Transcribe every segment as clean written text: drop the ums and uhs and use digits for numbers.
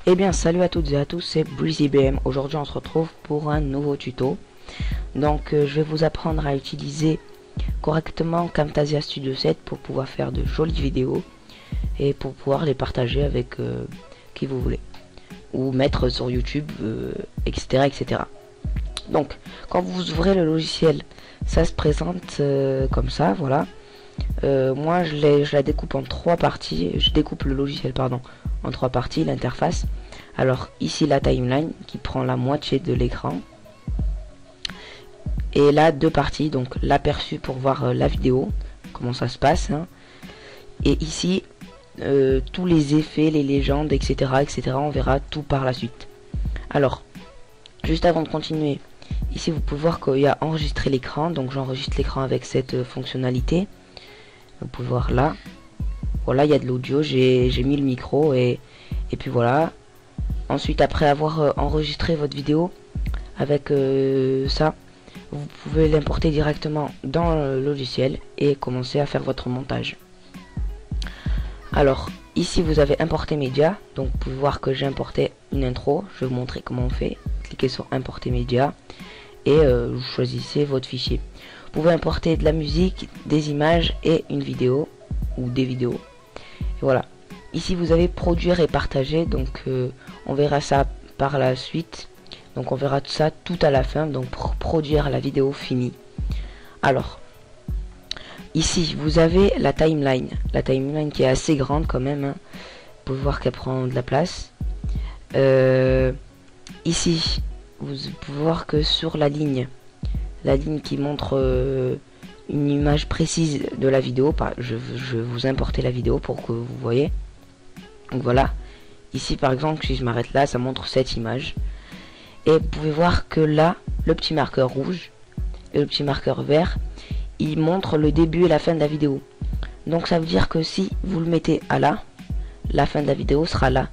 Eh bien salut à toutes et à tous, c'est BreezyBM. Aujourd'hui on se retrouve pour un nouveau tuto. Donc je vais vous apprendre à utiliser correctement Camtasia Studio 7 pour pouvoir faire de jolies vidéos et pour pouvoir les partager avec qui vous voulez, ou mettre sur YouTube, etc., etc. Donc quand vous ouvrez le logiciel, ça se présente comme ça, voilà. Moi je la découpe en trois parties. Je découpe le logiciel, pardon, en trois parties, l'interface. Alors ici la timeline qui prend la moitié de l'écran, et là deux parties, donc l'aperçu pour voir la vidéo, comment ça se passe, hein. Et ici tous les effets, les légendes, etc., etc. On verra tout par la suite. Alors juste avant de continuer, ici vous pouvez voir qu'il y a enregistrer l'écran, donc j'enregistre l'écran avec cette fonctionnalité. Vous pouvez voir là, voilà, il y a de l'audio, j'ai mis le micro et puis voilà. Ensuite, après avoir enregistré votre vidéo avec ça, vous pouvez l'importer directement dans le logiciel et commencer à faire votre montage. Alors ici vous avez importé média, donc vous pouvez voir que j'ai importé une intro. Je vais vous montrer comment on fait. Cliquez sur importer média et vous choisissez votre fichier. Vous pouvez importer de la musique, des images et une vidéo ou des vidéos. Et voilà. Ici vous avez produire et partager, donc on verra ça par la suite. Donc on verra tout ça tout à la fin, donc pour produire la vidéo finie. Alors ici vous avez la timeline qui est assez grande quand même, hein. Vous pouvez voir qu'elle prend de la place. Ici vous pouvez voir que sur la ligne qui montre une image précise de la vidéo, je vais vous importer la vidéo pour que vous voyez. Donc voilà, ici par exemple si je m'arrête là, ça montre cette image. Et vous pouvez voir que là, le petit marqueur rouge et le petit marqueur vert, il montre le début et la fin de la vidéo. Donc ça veut dire que si vous le mettez à là, la fin de la vidéo sera là.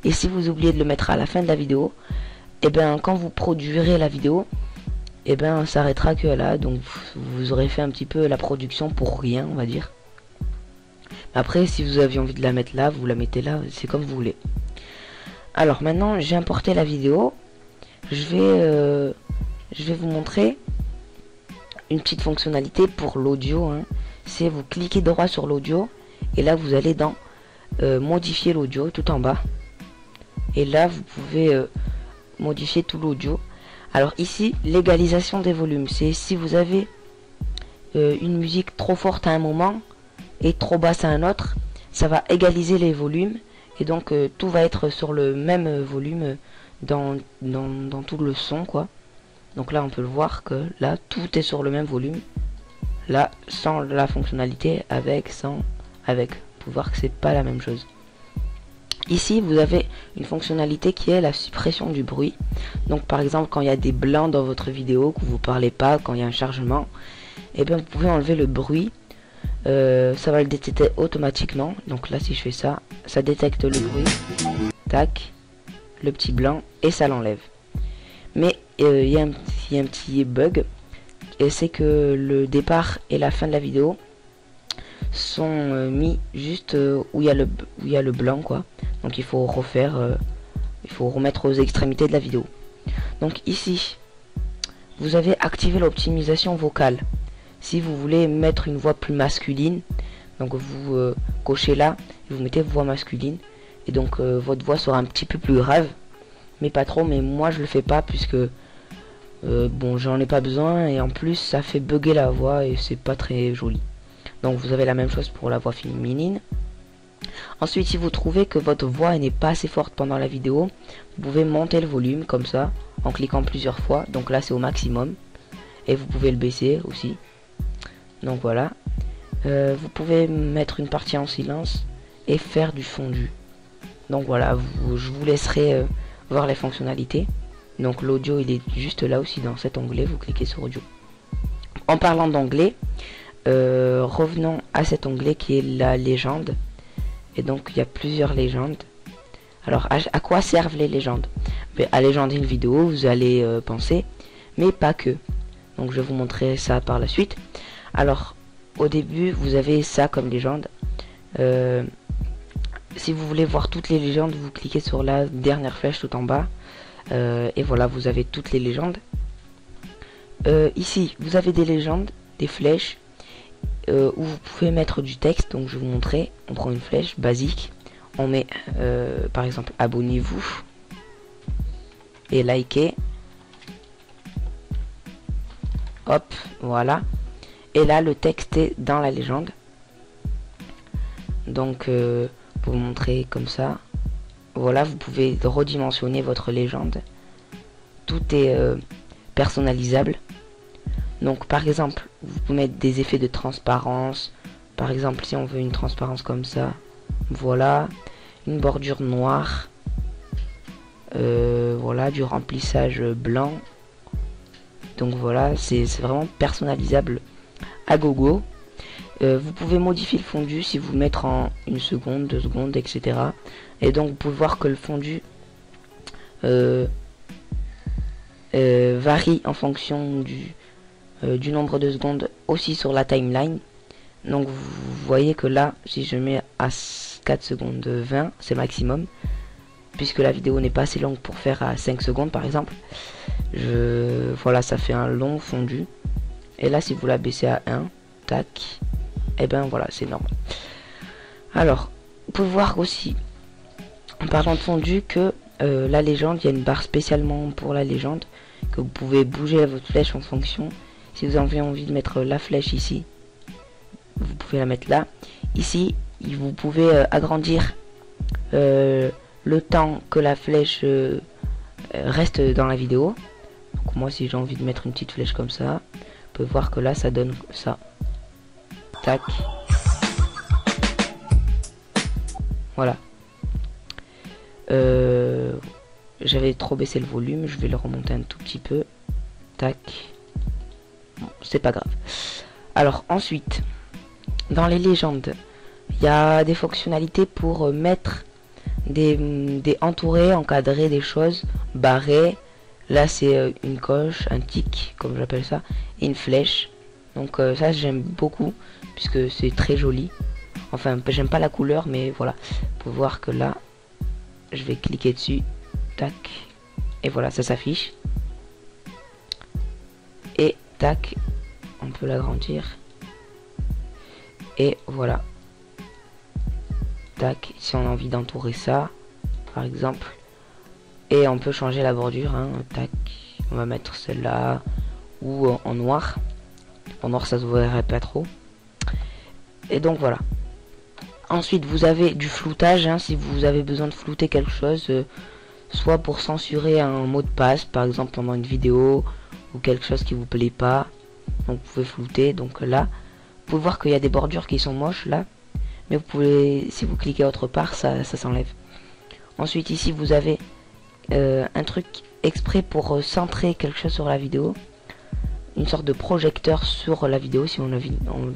Et si vous oubliez de le mettre à la fin de la vidéo, et bien quand vous produirez la vidéo, et bien ça s'arrêtera que là. Donc vous aurez fait un petit peu la production pour rien, on va dire. Après si vous aviez envie de la mettre là, vous la mettez là, c'est comme vous voulez. Alors maintenant j'ai importé la vidéo. Je vais vous montrer une petite fonctionnalité pour l'audio, hein. C'est vous cliquez droit sur l'audio et là vous allez dans modifier l'audio tout en bas, et là vous pouvez modifier tout l'audio. Alors ici l'égalisation des volumes, c'est si vous avez une musique trop forte à un moment et trop basse à un autre, ça va égaliser les volumes, et donc tout va être sur le même volume dans tout le son, quoi. Donc là on peut le voir que là tout est sur le même volume, là sans la fonctionnalité, avec, sans, avec. Vous pouvez voir que c'est pas la même chose. Ici vous avez une fonctionnalité qui est la suppression du bruit. Donc par exemple quand il y a des blancs dans votre vidéo, que vous parlez pas, quand il y a un chargement, et bien vous pouvez enlever le bruit. Ça va le détecter automatiquement. Donc là si je fais ça, ça détecte le bruit, tac, le petit blanc, et ça l'enlève. Mais il y a un petit bug, et c'est que le départ et la fin de la vidéo sont mis juste où il y a le blanc, quoi. Donc il faut refaire, il faut remettre aux extrémités de la vidéo. Donc ici vous avez activé l'optimisation vocale. Si vous voulez mettre une voix plus masculine, donc vous cochez là, et vous mettez voix masculine, et donc votre voix sera un petit peu plus grave, mais pas trop. Mais moi je le fais pas puisque bon, j'en ai pas besoin, et en plus ça fait bugger la voix et c'est pas très joli. Donc vous avez la même chose pour la voix féminine. Ensuite si vous trouvez que votre voix n'est pas assez forte pendant la vidéo, vous pouvez monter le volume comme ça en cliquant plusieurs fois. Donc là c'est au maximum, et vous pouvez le baisser aussi. Donc voilà, vous pouvez mettre une partie en silence et faire du fondu. Donc voilà, je vous laisserai voir les fonctionnalités. Donc l'audio il est juste là aussi dans cet onglet, vous cliquez sur audio. En parlant d'onglet, revenons à cet onglet qui est la légende. Et donc il y a plusieurs légendes. Alors à quoi servent les légendes? À légender une vidéo, vous allez penser, mais pas que. Donc je vais vous montrer ça par la suite. Alors au début vous avez ça comme légende, si vous voulez voir toutes les légendes, vous cliquez sur la dernière flèche tout en bas. Et voilà, vous avez toutes les légendes. Ici, vous avez des légendes, des flèches, où vous pouvez mettre du texte. Donc je vais vous montrer. On prend une flèche basique. On met, par exemple, abonnez-vous. Et likez. Hop, voilà. Et là, le texte est dans la légende. Donc, pour vous montrer comme ça. Voilà, vous pouvez redimensionner votre légende. Tout est personnalisable. Donc, par exemple, vous pouvez mettre des effets de transparence. Par exemple, si on veut une transparence comme ça. Voilà. Une bordure noire. Voilà, du remplissage blanc. Donc voilà, c'est vraiment personnalisable à gogo. Vous pouvez modifier le fondu si vous mettre en 1 seconde, 2 secondes, etc. Et donc vous pouvez voir que le fondu varie en fonction du nombre de secondes aussi sur la timeline. Donc vous voyez que là, si je mets à 4 secondes 20, c'est maximum. Puisque la vidéo n'est pas assez longue pour faire à 5 secondes par exemple. Voilà, ça fait un long fondu. Et là, si vous la baissez à 1, tac, et ben voilà, c'est normal. Alors, vous pouvez voir aussi, en parlant de fondu, que la légende, il y a une barre spécialement pour la légende, que vous pouvez bouger votre flèche en fonction. Si vous avez envie de mettre la flèche ici, vous pouvez la mettre là. Ici, vous pouvez agrandir le temps que la flèche reste dans la vidéo. Donc moi, si j'ai envie de mettre une petite flèche comme ça, on peut voir que là, ça donne ça. Tac. Voilà. J'avais trop baissé le volume, je vais le remonter un tout petit peu. Tac. Bon, c'est pas grave. Alors ensuite, dans les légendes, il y a des fonctionnalités pour mettre des entourés, encadrer des choses, barrer. Là c'est une coche, un tic comme j'appelle ça, et une flèche. Donc ça j'aime beaucoup puisque c'est très joli. Enfin j'aime pas la couleur, mais voilà, vous pouvez voir que là je vais cliquer dessus, tac, et voilà, ça s'affiche. Et tac, on peut l'agrandir, et voilà. Tac, si on a envie d'entourer ça par exemple, et on peut changer la bordure, hein. Tac, on va mettre celle-là, ou en noir. En noir ça se verrait pas trop. Et donc voilà. Ensuite vous avez du floutage, hein, si vous avez besoin de flouter quelque chose, soit pour censurer un mot de passe par exemple pendant une vidéo, ou quelque chose qui vous plaît pas, donc vous pouvez flouter. Donc là vous pouvez voir qu'il y a des bordures qui sont moches là, mais vous pouvez, si vous cliquez autre part, ça s'enlève. Ensuite ici vous avez un truc exprès pour centrer quelque chose sur la vidéo, une sorte de projecteur sur la vidéo, si on a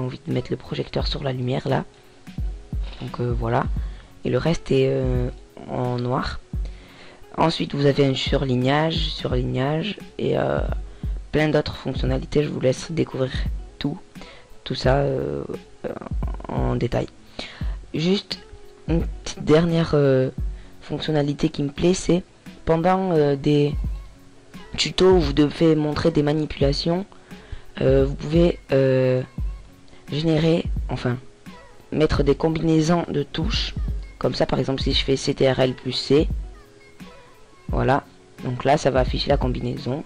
envie de mettre le projecteur sur la lumière là. Donc voilà, et le reste est en noir. Ensuite vous avez un surlignage et plein d'autres fonctionnalités. Je vous laisse découvrir tout ça en détail. Juste une petite dernière fonctionnalité qui me plaît, c'est pendant des tutos où vous devez montrer des manipulations, vous pouvez générer, enfin mettre des combinaisons de touches comme ça. Par exemple si je fais CTRL plus C, voilà, donc là ça va afficher la combinaison,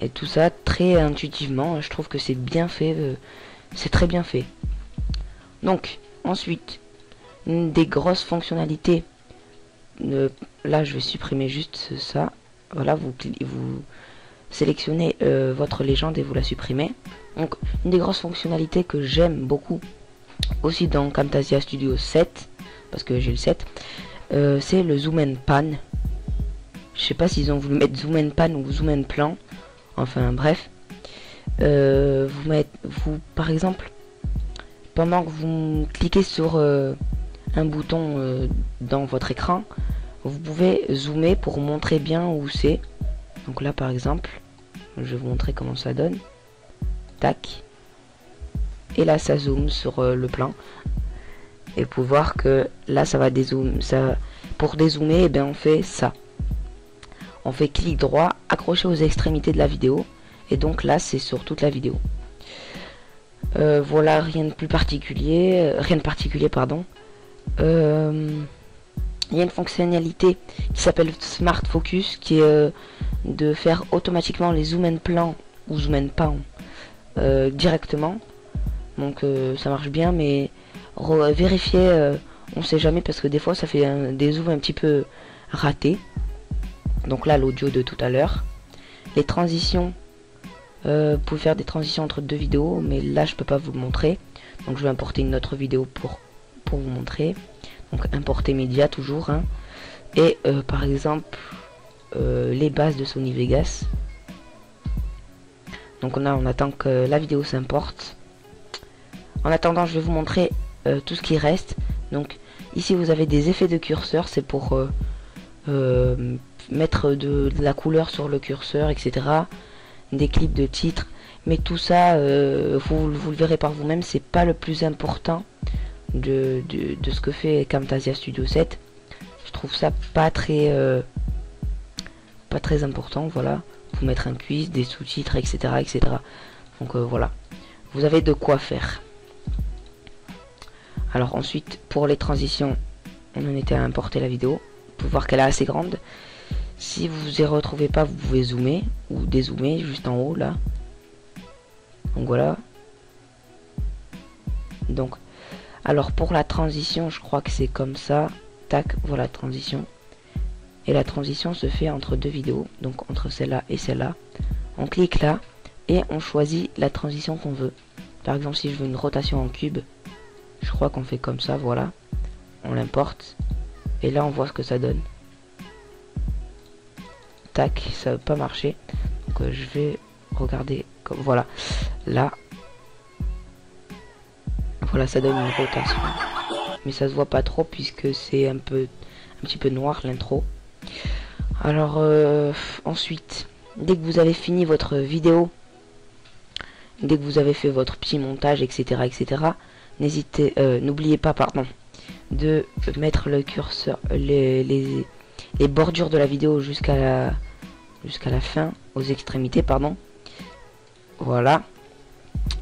et tout ça très intuitivement. Je trouve que c'est bien fait, c'est très bien fait. Donc ensuite, une des grosses fonctionnalités, là je vais supprimer juste ça. Voilà, vous sélectionnez votre légende et vous la supprimez. Donc une des grosses fonctionnalités que j'aime beaucoup aussi dans Camtasia Studio 7, parce que j'ai le 7, c'est le zoom and pan. Je sais pas s'ils ont voulu mettre zoom and pan ou zoom and plan, enfin bref. Vous par exemple, pendant que vous cliquez sur un bouton dans votre écran, vous pouvez zoomer pour montrer bien où c'est. Donc là par exemple, je vais vous montrer comment ça donne. Tac. Et là ça zoome sur le plan. Et vous pouvez voir que là ça va dézoomer, ça, pour dézoomer, et bien on fait ça. On fait clic droit, accroché aux extrémités de la vidéo, et donc là c'est sur toute la vidéo. Voilà, rien de plus particulier, pardon. Il y a une fonctionnalité qui s'appelle Smart Focus, qui est de faire automatiquement les zoom and plan ou zoom and pan directement. Donc ça marche bien, mais vérifier, on sait jamais, parce que des fois ça fait des zooms un petit peu ratés. Donc là l'audio de tout à l'heure. Les transitions, vous pouvez faire des transitions entre deux vidéos, mais là je peux pas vous le montrer. Donc je vais importer une autre vidéo pour vous montrer. Donc importer média toujours, hein. Et par exemple les bases de Sony Vegas. Donc on attend que la vidéo s'importe. En attendant, je vais vous montrer tout ce qui reste. Donc ici vous avez des effets de curseur, c'est pour mettre de la couleur sur le curseur, etc. Des clips de titres, mais tout ça vous le verrez par vous-même, c'est pas le plus important de ce que fait Camtasia Studio 7. Je trouve ça pas très important. Voilà, vous mettre un quiz, des sous-titres, etc. Donc voilà, vous avez de quoi faire. Alors ensuite, pour les transitions, on en était à importer la vidéo. Vous pouvez voir qu'elle est assez grande. Si vous y retrouvez pas, vous pouvez zoomer ou dézoomer juste en haut là. Donc voilà. Donc, alors pour la transition, je crois que c'est comme ça. Tac, voilà, transition. Et la transition se fait entre deux vidéos, donc entre celle-là et celle-là. On clique là et on choisit la transition qu'on veut. Par exemple, si je veux une rotation en cube, je crois qu'on fait comme ça, voilà. On l'importe et là on voit ce que ça donne. Tac, ça n'a pas marché. Donc je vais regarder comme voilà. Là, voilà, ça donne une rotation. Mais ça se voit pas trop puisque c'est un petit peu noir l'intro. Alors ensuite, dès que vous avez fini votre vidéo, dès que vous avez fait votre petit montage, etc., n'oubliez pas, pardon, de mettre le curseur, les bordures de la vidéo jusqu'à la fin, aux extrémités, pardon. Voilà.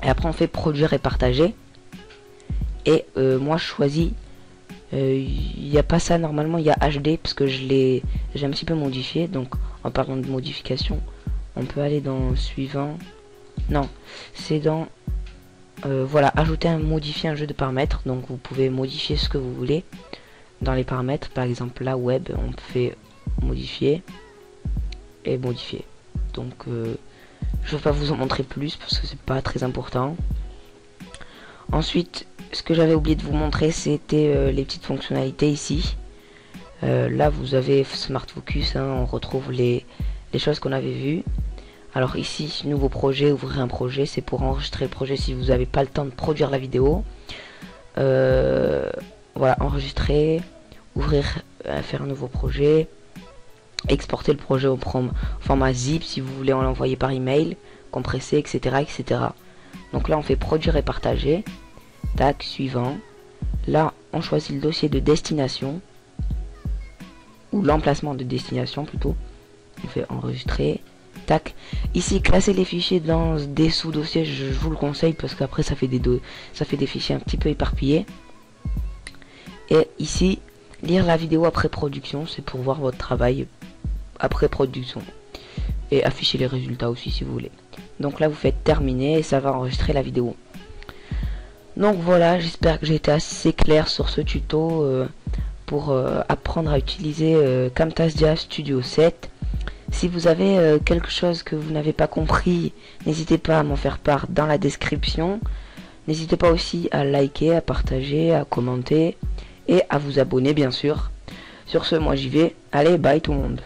Et après on fait produire et partager. Et moi je choisis, il n'y a pas ça normalement, il y a HD parce que j'ai un petit peu modifié. Donc en parlant de modification, on peut aller dans suivant. Non, c'est dans voilà, ajouter modifier un jeu de paramètres. Donc vous pouvez modifier ce que vous voulez dans les paramètres. Par exemple là, web, on fait modifier et modifier. Donc je vais pas vous en montrer plus parce que c'est pas très important. Ensuite, ce que j'avais oublié de vous montrer, c'était les petites fonctionnalités ici. Là vous avez Smart Focus, hein, on retrouve les choses qu'on avait vues. Alors ici, nouveau projet, ouvrir un projet, c'est pour enregistrer le projet si vous n'avez pas le temps de produire la vidéo. Voilà, enregistrer, ouvrir, faire un nouveau projet, exporter le projet au format zip si vous voulez en l'envoyer par email, compressé, etc. Donc là on fait produire et partager. Tac, suivant. Là on choisit le dossier de destination, ou l'emplacement de destination plutôt. On fait enregistrer. Tac. Ici classer les fichiers dans des sous-dossiers, je vous le conseille parce qu'après ça fait des fichiers un petit peu éparpillés. Et ici lire la vidéo après production, c'est pour voir votre travail après production et afficher les résultats aussi si vous voulez. Donc là vous faites terminer et ça va enregistrer la vidéo. Donc voilà, j'espère que j'ai été assez clair sur ce tuto pour apprendre à utiliser Camtasia Studio 7. Si vous avez quelque chose que vous n'avez pas compris, n'hésitez pas à m'en faire part dans la description. N'hésitez pas aussi à liker, à partager, à commenter et à vous abonner bien sûr. Sur ce, moi j'y vais. Allez, bye tout le monde.